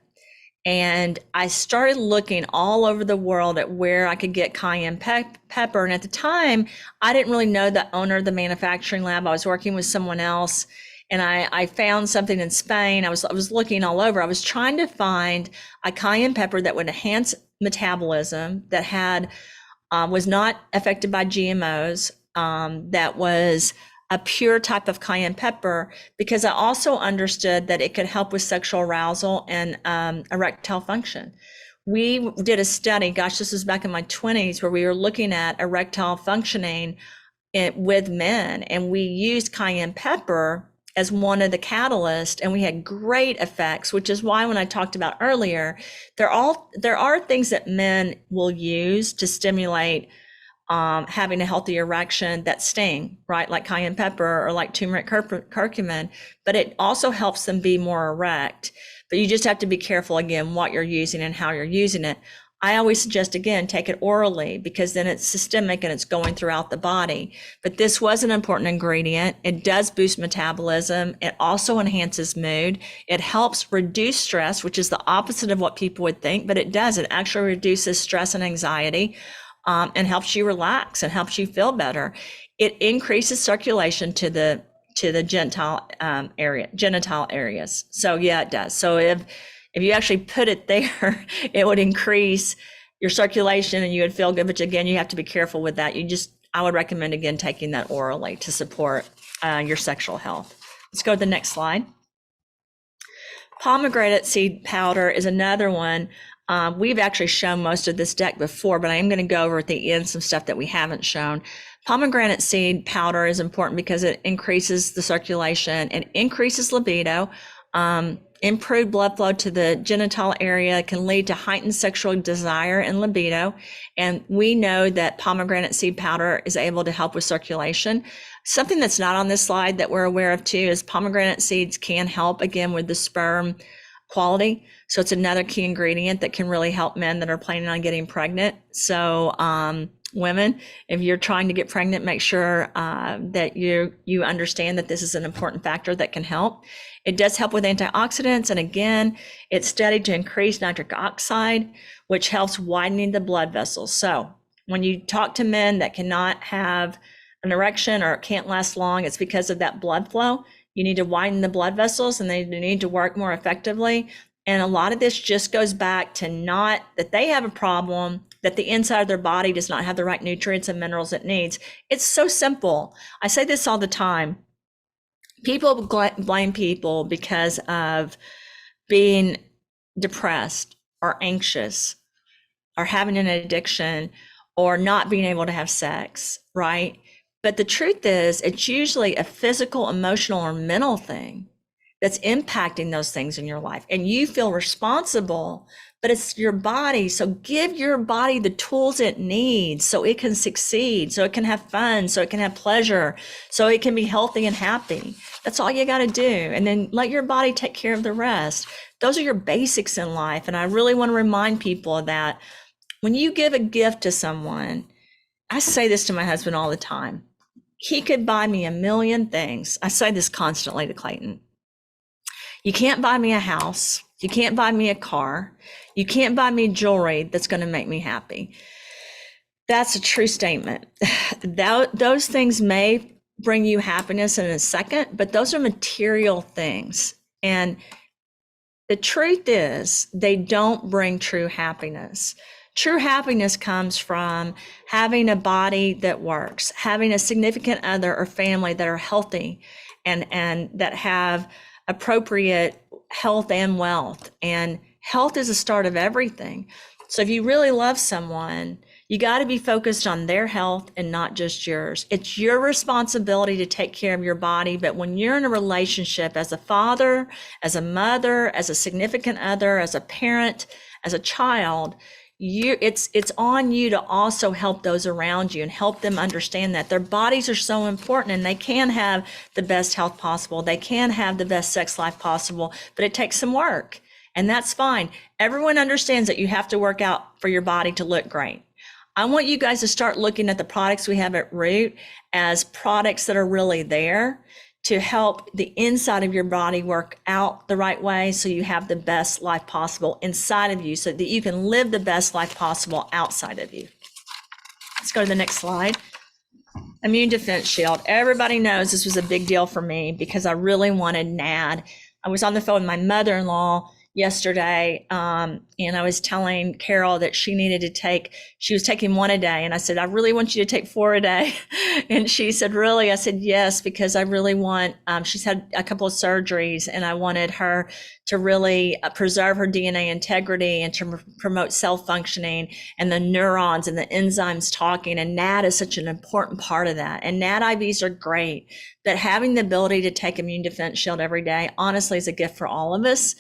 And I started looking all over the world at where I could get cayenne pepper. And at the time, I didn't really know the owner of the manufacturing lab. I was working with someone else, and I found something in Spain. I was looking all over. I was trying to find a cayenne pepper that would enhance metabolism, that had was not affected by GMOs, that was a pure type of cayenne pepper, because I also understood that it could help with sexual arousal and erectile function. We did a study, gosh, this was back in my 20s, where we were looking at erectile functioning with men, and we used cayenne pepper as one of the catalysts, and we had great effects, which is why when I talked about earlier, there are things that men will use to stimulate having a healthy erection that sting, right? Like cayenne pepper or like turmeric curcumin, but it also helps them be more erect. But you just have to be careful, again, what you're using and how you're using it. I always suggest, again, take it orally, because then it's systemic and it's going throughout the body. But this was an important ingredient. It does boost metabolism. It also enhances mood. It helps reduce stress, which is the opposite of what people would think, but it does. It actually reduces stress and anxiety, and helps you relax and helps you feel better. It increases circulation to the genital areas. So yeah, it does. So if you actually put it there, it would increase your circulation and you would feel good. But again, you have to be careful with that. I would recommend, again, taking that orally to support your sexual health. Let's go to the next slide. Pomegranate seed powder is another one. We've actually shown most of this deck before, but I am going to go over at the end some stuff that we haven't shown. Pomegranate seed powder is important because it increases the circulation and increases libido. Improved blood flow to the genital area can lead to heightened sexual desire and libido. And we know that pomegranate seed powder is able to help with circulation. Something that's not on this slide that we're aware of too is pomegranate seeds can help, again, with the sperm quality. So it's another key ingredient that can really help men that are planning on getting pregnant. So women, if you're trying to get pregnant, make sure that you understand that this is an important factor that can help. It does help with antioxidants. And again, it's studied to increase nitric oxide, which helps widening the blood vessels. So when you talk to men that cannot have an erection or can't last long, it's because of that blood flow. You need to widen the blood vessels and they need to work more effectively. And a lot of this just goes back to not that they have a problem, that the inside of their body does not have the right nutrients and minerals it needs. It's so simple. I say this all the time. People blame people because of being depressed or anxious or having an addiction or not being able to have sex, right? But the truth is, it's usually a physical, emotional, or mental thing that's impacting those things in your life. And you feel responsible, but it's your body. So give your body the tools it needs so it can succeed, so it can have fun, so it can have pleasure, so it can be healthy and happy. That's all you got to do. And then let your body take care of the rest. Those are your basics in life. And I really want to remind people of that. When you give a gift to someone, I say this to my husband all the time. He could buy me a million things. I say this constantly to Clayton. You can't buy me a house. You can't buy me a car. You can't buy me jewelry that's going to make me happy. That's a true statement. Those things may bring you happiness in a second, but those are material things. And the truth is, they don't bring true happiness. True happiness comes from having a body that works, having a significant other or family that are healthy and that have appropriate health and wealth. And health is the start of everything. So if you really love someone, you got to be focused on their health and not just yours. It's your responsibility to take care of your body. But when you're in a relationship as a father, as a mother, as a significant other, as a parent, as a child, it's on you to also help those around you and help them understand that their bodies are so important and they can have the best health possible. They can have the best sex life possible, but it takes some work, and that's fine. Everyone understands that you have to work out for your body to look great. I want you guys to start looking at the products we have at Root as products that are really there to help the inside of your body work out the right way so you have the best life possible inside of you so that you can live the best life possible outside of you. Let's go to the next slide. Immune Defense Shield. Everybody knows this was a big deal for me because I really wanted NAD. I was on the phone with my mother-in-law yesterday, and I was telling Carol that she was taking one a day. And I said, I really want you to take 4 a day. And she said, really? I said, yes, because I really want, she's had a couple of surgeries, and I wanted her to really preserve her DNA integrity and to promote cell functioning and the neurons and the enzymes talking. And NAD is such an important part of that. And NAD IVs are great, but having the ability to take immune defense shield every day, honestly, is a gift for all of us.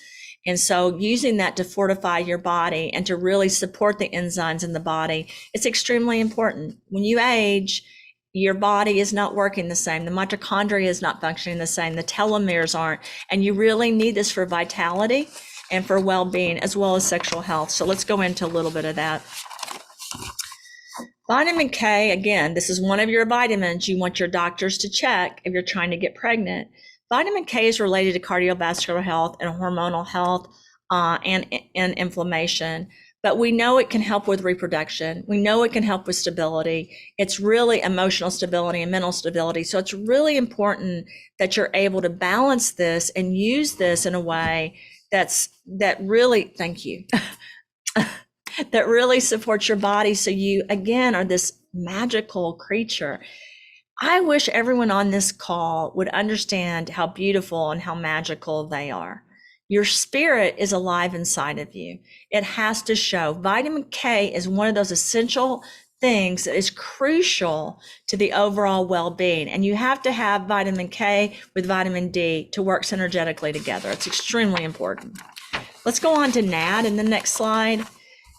And so using that to fortify your body and to really support the enzymes in the body, it's extremely important. When you age, your body is not working the same. The mitochondria is not functioning the same. The telomeres aren't. And you really need this for vitality and for well-being, as well as sexual health. So let's go into a little bit of that. Vitamin K, again, this is one of your vitamins you want your doctors to check if you're trying to get pregnant. Vitamin K is related to cardiovascular health and hormonal health and inflammation. But we know it can help with reproduction. We know it can help with stability. It's really emotional stability and mental stability. So it's really important that you're able to balance this and use this in a way that really, thank you, that really supports your body. So you, again, are this magical creature. I wish everyone on this call would understand how beautiful and how magical they are. Your spirit is alive inside of you. It has to show. Vitamin K is one of those essential things that is crucial to the overall well-being. And you have to have vitamin K with vitamin D to work synergetically together. It's extremely important. Let's go on to NAD in the next slide.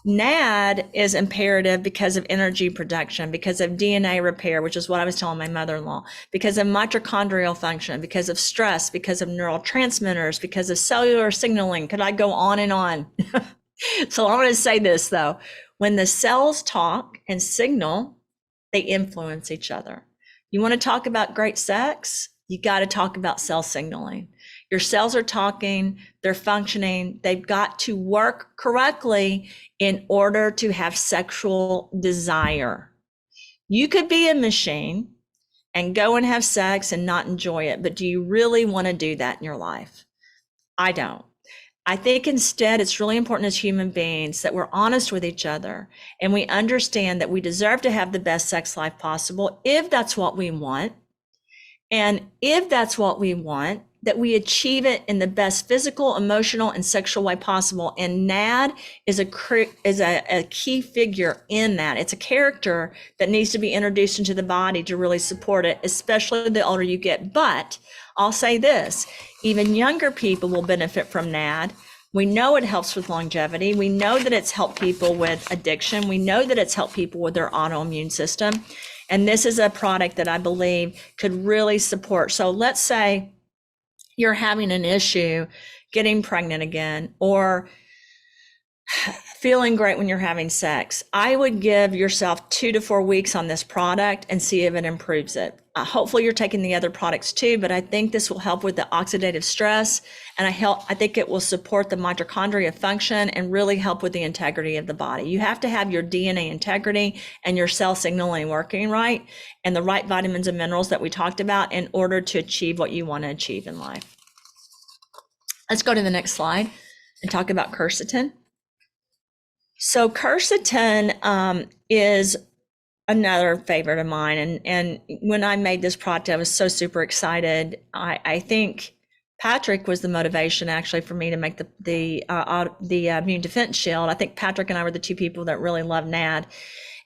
NAD is imperative because of energy production, because of DNA repair, which is what I was telling my mother-in-law, because of mitochondrial function, because of stress, because of neurotransmitters, because of cellular signaling. Could I go on and on? So I want to say this though, when the cells talk and signal, they influence each other. You want to talk about great sex? You got to talk about cell signaling. Your cells are talking, they're functioning, they've got to work correctly in order to have sexual desire. You could be a machine and go and have sex and not enjoy it, but do you really want to do that in your life? I don't. I think instead it's really important as human beings that we're honest with each other and we understand that we deserve to have the best sex life possible if that's what we want. And if that's what we want, that we achieve it in the best physical, emotional, and sexual way possible. And NAD is a key figure in that. It's a character that needs to be introduced into the body to really support it, especially the older you get. But I'll say this, even younger people will benefit from NAD. We know it helps with longevity. We know that it's helped people with addiction. We know that it's helped people with their autoimmune system. And this is a product that I believe could really support. So let's say you're having an issue getting pregnant again, or feeling great when you're having sex. I would give yourself 2 to 4 weeks on this product and see if it improves it. Hopefully you're taking the other products too, but I think this will help with the oxidative stress. And I think it will support the mitochondria function and really help with the integrity of the body. You have to have your DNA integrity and your cell signaling working right, and the right vitamins and minerals that we talked about in order to achieve what you want to achieve in life. Let's go to the next slide and talk about quercetin. So quercetin is another favorite of mine. And when I made this product, I was so super excited. I think Patrick was the motivation actually for me to make the immune defense shield. I think Patrick and I were the 2 people that really love NAD.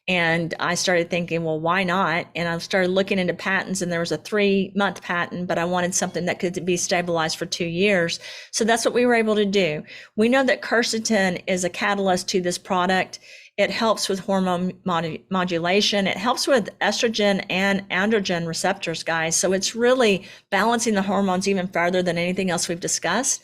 And I started thinking, well, why not? And I started looking into patents, and there was a 3-month patent, but I wanted something that could be stabilized for 2 years. So that's what we were able to do. We know that quercetin is a catalyst to this product. It helps with hormone modulation. It helps with estrogen and androgen receptors, guys. So it's really balancing the hormones even further than anything else we've discussed.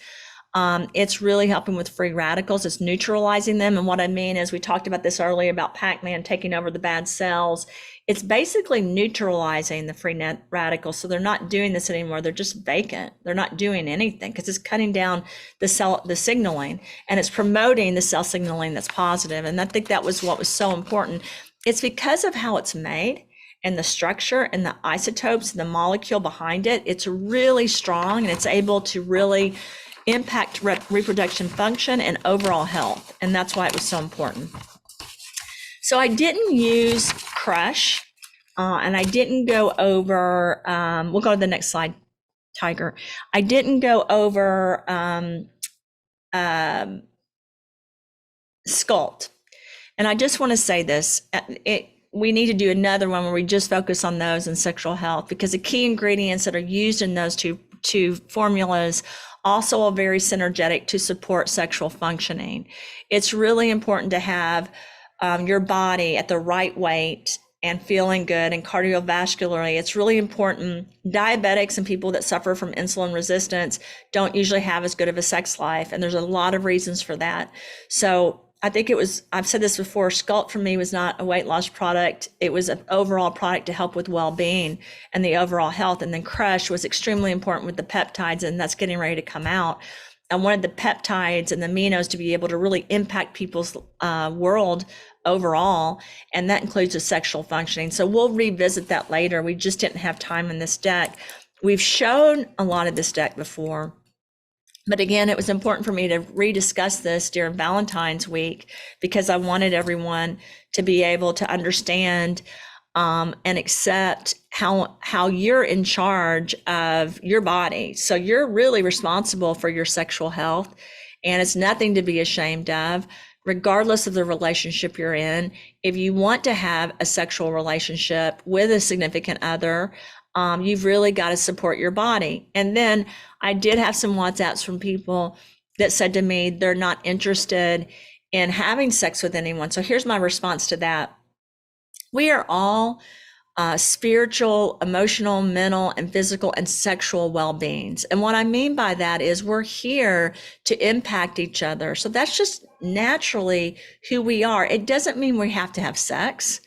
It's really helping with free radicals. It's neutralizing them. And what I mean is, we talked about this earlier about Pac-Man taking over the bad cells. It's basically neutralizing the free radicals. So they're not doing this anymore. They're just vacant. They're not doing anything because it's cutting down the signaling, and it's promoting the cell signaling that's positive. And I think that was what was so important. It's because of how it's made and the structure and the isotopes and the molecule behind it. It's really strong, and it's able to really impact reproduction function and overall health. And that's why it was so important. So I didn't use Crush, and I didn't go over, we'll go to the next slide, Tiger. I didn't go over Sculpt. And I just want to say this, we need to do another one where we just focus on those and sexual health, because the key ingredients that are used in those two formulas also are very synergetic to support sexual functioning. It's really important to have your body at the right weight and feeling good, and cardiovascularly, it's really important. Diabetics and people that suffer from insulin resistance don't usually have as good of a sex life, and there's a lot of reasons for that. So I think I've said this before, Sculpt for me was not a weight loss product. It was an overall product to help with well-being and the overall health. And then Crush was extremely important with the peptides, and that's getting ready to come out. I wanted the peptides and the aminos to be able to really impact people's world overall, and that includes the sexual functioning. So we'll revisit that later. We just didn't have time in this deck. We've shown a lot of this deck before, but again, it was important for me to rediscuss this during Valentine's week, because I wanted everyone to be able to understand and accept how you're in charge of your body. So you're really responsible for your sexual health, and it's nothing to be ashamed of, regardless of the relationship you're in. If you want to have a sexual relationship with a significant other, you've really got to support your body. And then I did have some WhatsApps from people that said to me they're not interested in having sex with anyone. So here's my response to that. We are all spiritual, emotional, mental, and physical and sexual well-beings. And what I mean by that is we're here to impact each other. So that's just naturally who we are. It doesn't mean we have to have sex.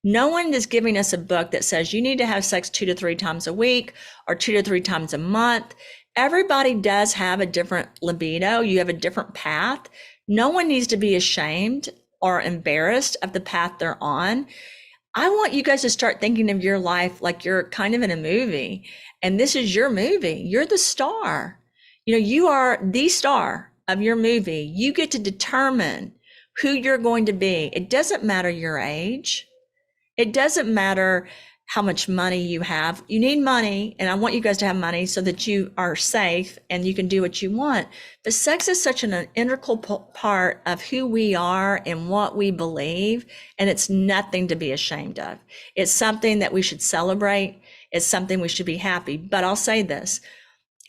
No one is giving us a book that says you need to have sex 2 to 3 times a week or 2 to 3 times a month. Everybody does have a different libido. You have a different path. No one needs to be ashamed or embarrassed of the path they're on. I want you guys to start thinking of your life like you're kind of in a movie, and this is your movie. You're the star. You know, you are the star of your movie. You get to determine who you're going to be. It doesn't matter your age. It doesn't matter how much money you have. You need money, and I want you guys to have money so that you are safe and you can do what you want. But sex is such an integral part of who we are and what we believe, and it's nothing to be ashamed of. It's something that we should celebrate. It's something we should be happy. But I'll say this,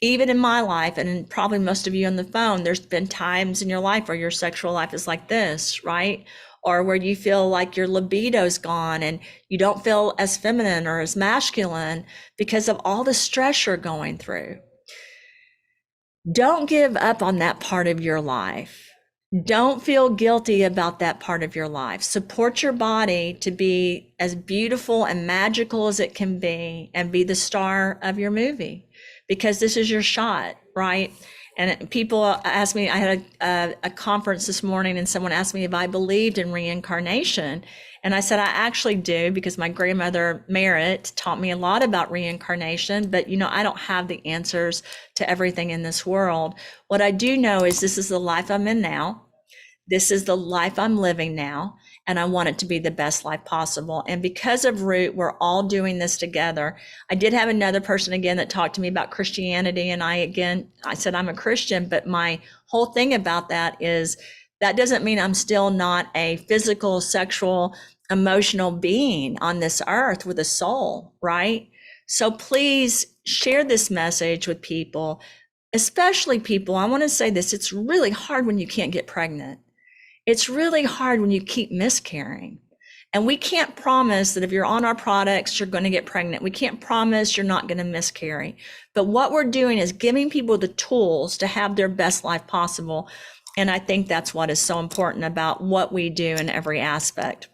even in my life, and in probably most of you on the phone, there's been times in your life where your sexual life is like this, right? Or where you feel like your libido's gone and you don't feel as feminine or as masculine because of all the stress you're going through. Don't give up on that part of your life. Don't feel guilty about that part of your life. Support your body to be as beautiful and magical as it can be, and be the star of your movie, because this is your shot, right? And people ask me, I had a conference this morning, and someone asked me if I believed in reincarnation. And I said, I actually do, because my grandmother Merritt taught me a lot about reincarnation, but you know, I don't have the answers to everything in this world. What I do know is this is the life I'm in now. This is the life I'm living now, and I want it to be the best life possible. And because of Root, we're all doing this together. I did have another person again that talked to me about Christianity, and I said I'm a Christian, but my whole thing about that is that doesn't mean I'm still not a physical, sexual, emotional being on this earth with a soul, right? So please share this message with people, especially people. I want to say this, it's really hard when you can't get pregnant. It's really hard when you keep miscarrying. And we can't promise that if you're on our products, you're going to get pregnant. We can't promise you're not going to miscarry. But what we're doing is giving people the tools to have their best life possible. And I think that's what is so important about what we do in every aspect.